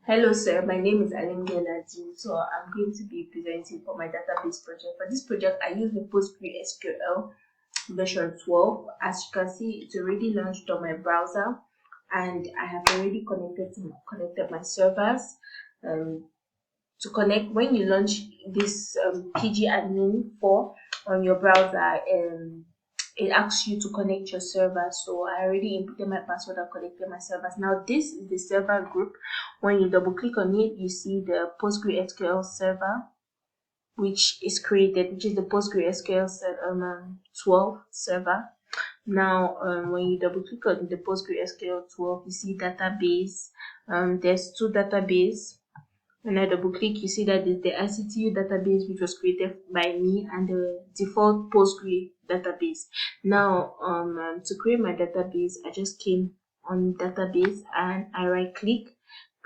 Hello, sir. My name is Alimge Nadim. So I'm going to be presenting for my database project. For this project, I use the PostgreSQL version 12. As you can see, it's already launched on my browser, and I have already connected my servers. Um, to connect when you launch this pgadmin 4 on your browser, it asks you to connect your server. So I already inputted my password and connected my servers. Now this is the server group. When you double click on it, you see the PostgreSQL server which is created, which is the PostgreSQL 12 server. Now, when you double click on the PostgreSQL 12, you see database. There's two database. When I double click, you see that the ICTU database, which was created by me, and the default Postgre database. Now, to create my database, I just came on database and I right click,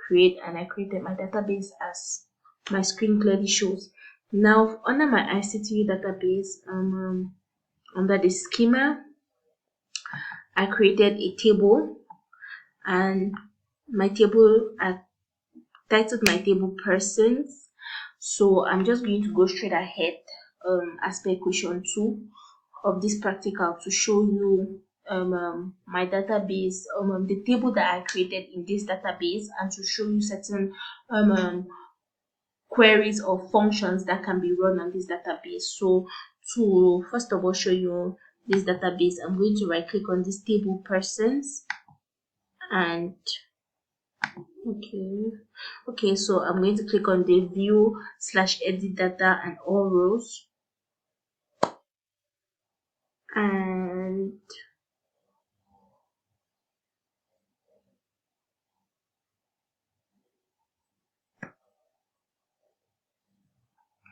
create, and I created my database as my screen clearly shows. Now, under my ICTU database, under the schema, I created a table, and my table, I titled my table persons. So I'm just going to go straight ahead as per question 2 of this practical to show you my database, the table that I created in this database, and to show you certain queries or functions that can be run on this database. So to first of all show you this database, I'm going to right click on this table persons, and okay, so I'm going to click on the view slash edit data and all rows, and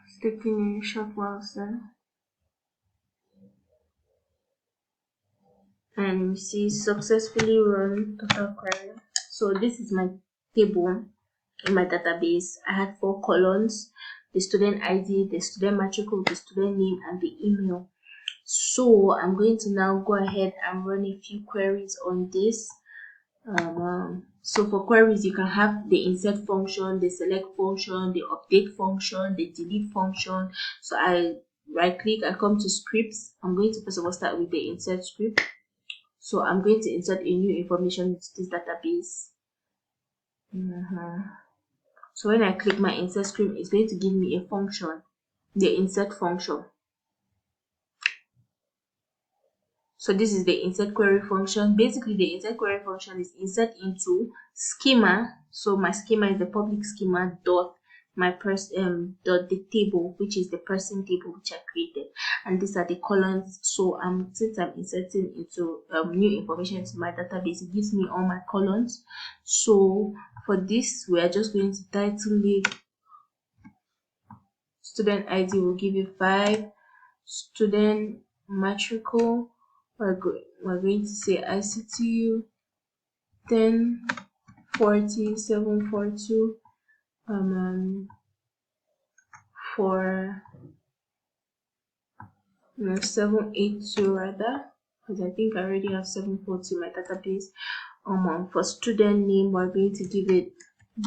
it's taking a short while, sir. And you see successfully run total query. So this is my table in my database. I had 4 columns: the student ID, the student matricle, the student name, and the email. So I'm going to now go ahead and run a few queries on this. So for queries, you can have the insert function, the select function, the update function, the delete function. So I right click, I come to scripts. I'm going to first of all start with the insert script. So I'm going to insert a new information into this database. So when I click my insert script, it's going to give me a function, the insert function. So this is the insert query function. Basically, the insert query function is insert into schema. So my schema is the public schema dot my dot the table, which is the person table which I created, and these are the columns. So since I'm inserting into new information into my database, it gives me all my columns. So for this, we are just going to title it student ID. Will give you 5, student matricle, we're going to say ICTU 104742 for 782 rather, because I think I already have 740 in my database. For student name, we're going to give it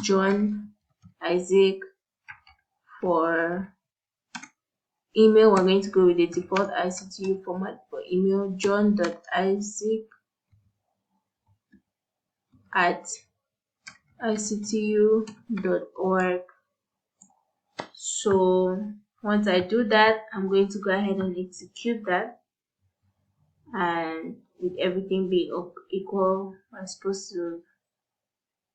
John Isaac. For email, we're going to go with the default ICTU format for email, john.isaac@ictu.org. So once I do that, I'm going to go ahead and execute that, and with everything being equal, I'm supposed to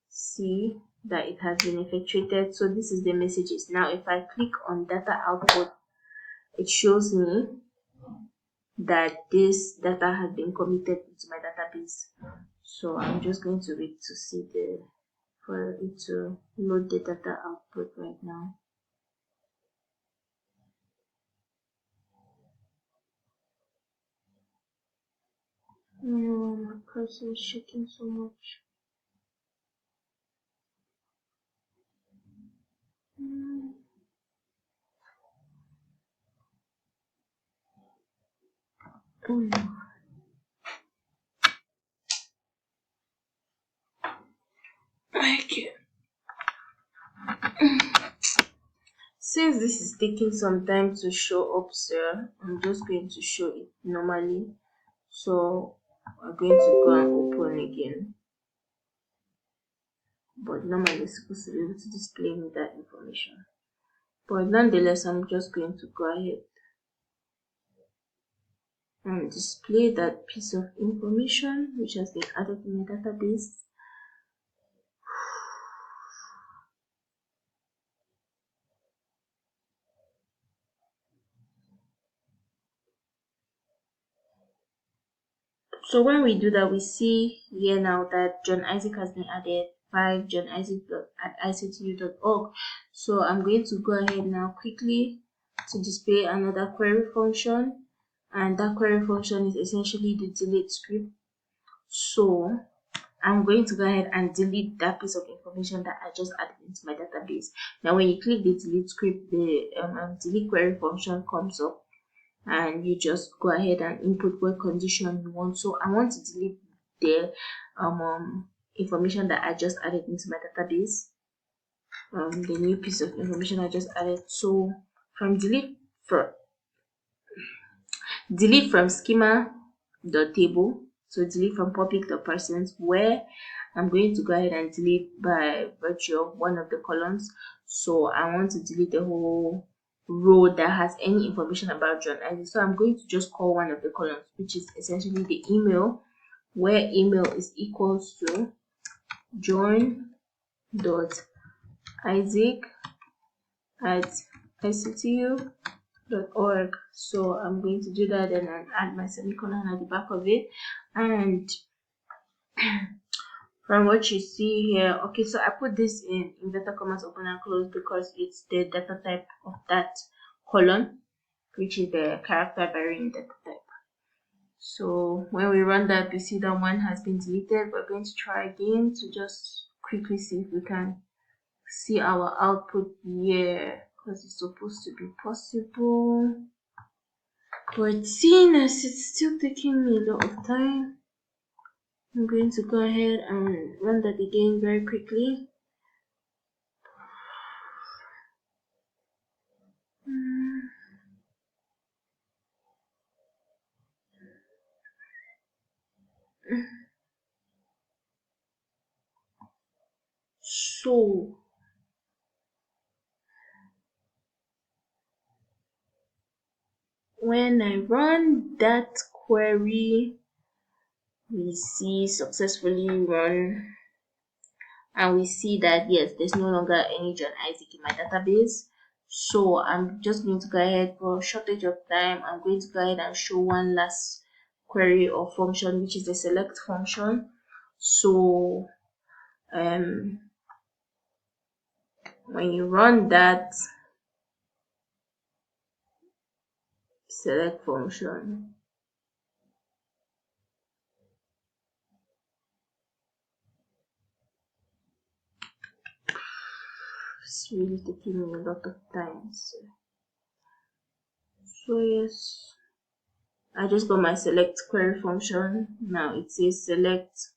see that it has been effectuated. So this is the messages. Now if I click on data output, it shows me that this data has been committed into my database. So I'm just going to wait to see for it to load the data output right now. My cursor is shaking so much. Oh no. Okay. Since this is taking some time to show up, sir, I'm just going to show it normally. So we're going to go and open again. But normally it's supposed to be able to display me that information. But nonetheless, I'm just going to go ahead and display that piece of information which has been added in the database. So when we do that, we see here now that John Isaac has been added, 5 John Isaac at ictu.org. So I'm going to go ahead now quickly to display another query function, and that query function is essentially the delete script. So I'm going to go ahead and delete that piece of information that I just added into my database. Now when you click the delete script, the delete query function comes up, and you just go ahead and input what condition you want. So I want to delete the information that I just added into my database, the new piece of information I just added. So from delete from schema.table, so delete from public.persons, where I'm going to go ahead and delete by virtue of one of the columns. So I want to delete the whole row that has any information about John Isaac. So I'm going to just call one of the columns, which is essentially the email, where email is equals to john.isaac@ictu.org. So I'm going to do that and then add my semicolon at the back of it. And from what you see here, okay, so I put this in inverted commas open and close because it's the data type of that column, which is the character varying data type. So when we run that, we see that one has been deleted. We're going to try again to just quickly see if we can see our output here, because it's supposed to be possible. But seeing as it's still taking me a lot of time, I'm going to go ahead and run that again very quickly. So when I run that query, we see successfully run, and we see that yes, there's no longer any John Isaac in my database. So I'm just going to go ahead, for shortage of time, I'm going to go ahead and show one last query or function, which is the select function. So when you run that select function, it's really taking me a lot of time. So yes, I just got my select query function. Now it says select,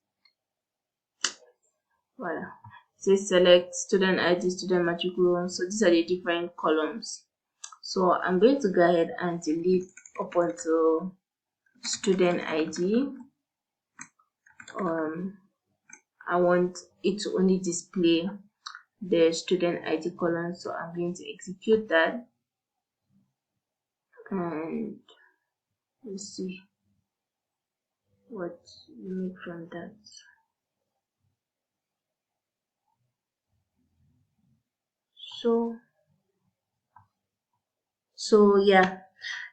voila, it says select student ID, student matriculum. So these are the different columns. So I'm going to go ahead and delete up until student ID. I want it to only display the student ID column, so I'm going to execute that, and let's see what we make from that. So yeah,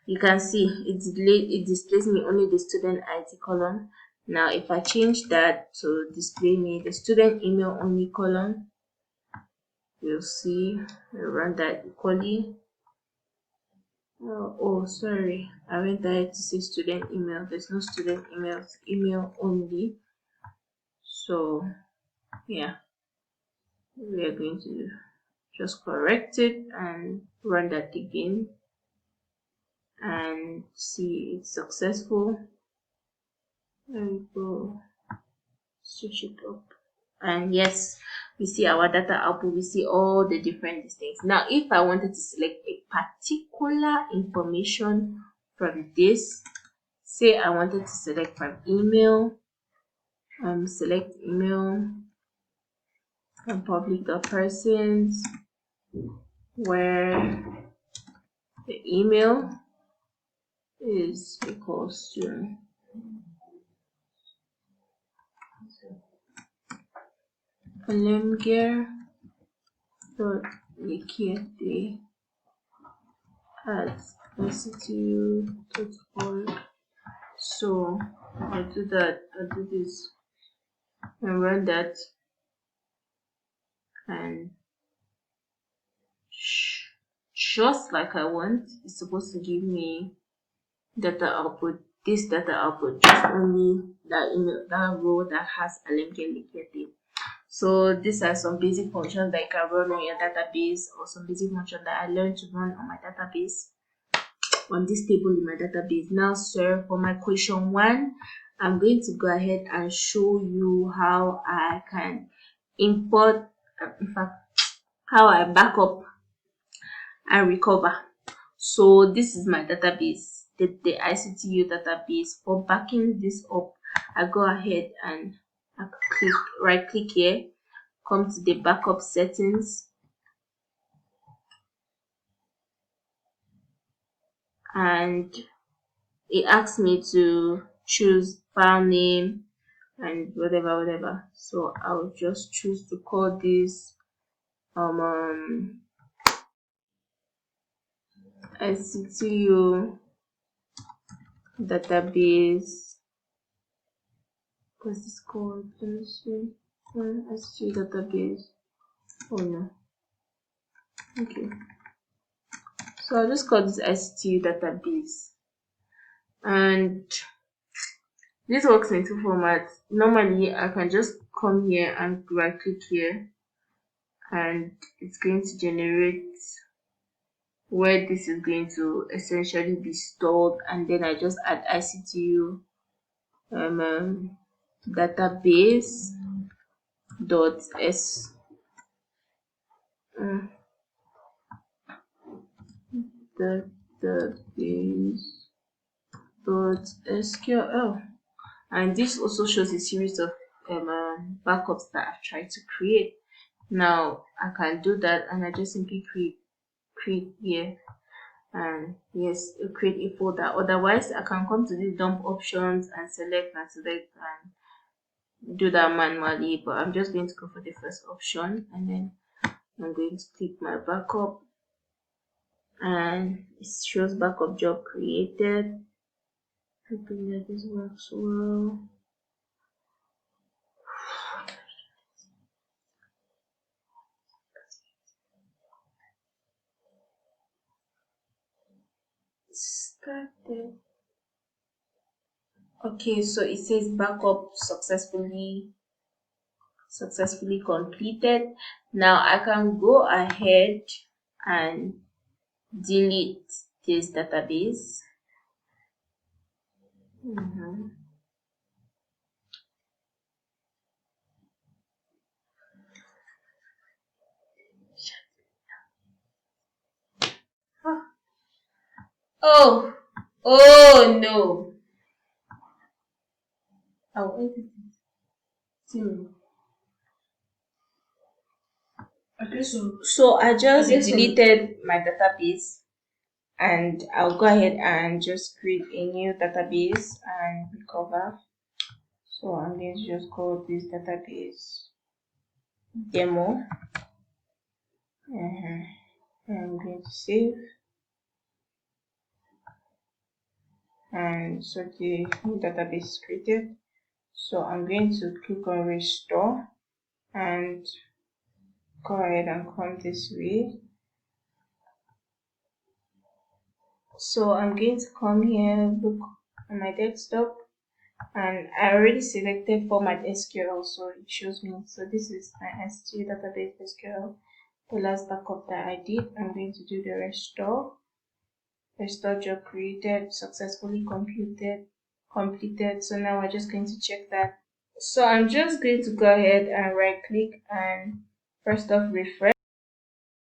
you can see it displays me only the student ID column. Now if I change that to display me the student email only column, you'll see I run that equally. Oh, sorry, I went ahead to say student email. There's no student email, it's email only. So yeah, we are going to just correct it and run that again and see it's successful. There we go, switch it up, and yes, we see our data output, we see all the different things. Now, if I wanted to select a particular information from this, say I wanted to select from email, select email and public.persons, where the email is equals to alemger.lekete@institute.org. So I'll do that, I'll do this and run that, and just like I want, it's supposed to give me data output, this data output, just only that email, that row that has Alemger Lekete. So these are some basic functions that you can run on your database, or some basic functions that I learned to run on my database, on this table in my database. Now, sir, for my question 1, I'm going to go ahead and show you how I can import, in fact, how I back up and recover. So this is my database, the ICTU database. For backing this up, I go ahead and I right click here, come to the backup settings, and it asks me to choose file name and whatever. So I'll just choose to call this ICTU database. What's this called? Let me see. ICTU database. Oh no. Okay. So I'll just call this ICTU database. And this works in 2 formats. Normally, I can just come here and right click here, and it's going to generate where this is going to essentially be stored, and then I just add ICTU database dot s database dot SQL, and this also shows a series of backups that I've tried to create. Now I can do that, and I just simply create here, and yes, create a folder. Otherwise, I can come to these dump options and select and do that manually, but I'm just going to go for the first option, and then I'm going to click my backup, and it shows backup job created. Hoping that this works well. Started. Okay, so it says backup successfully completed. Now I can go ahead and delete this database. Oh no. I'll edit it. Okay, so I just deleted my database, and I'll go ahead and just create a new database and recover. So I'm going to just call this database demo. I'm going to save, and so the new database is created. So I'm going to click on restore and go ahead and come this way. So I'm going to come here, look on my desktop, and I already selected format SQL, so it shows me. So this is my S3 database SQL, the last backup that I did. I'm going to do the restore job created, successfully completed. So now we're just going to check that. So I'm just going to go ahead and right click and First off, refresh.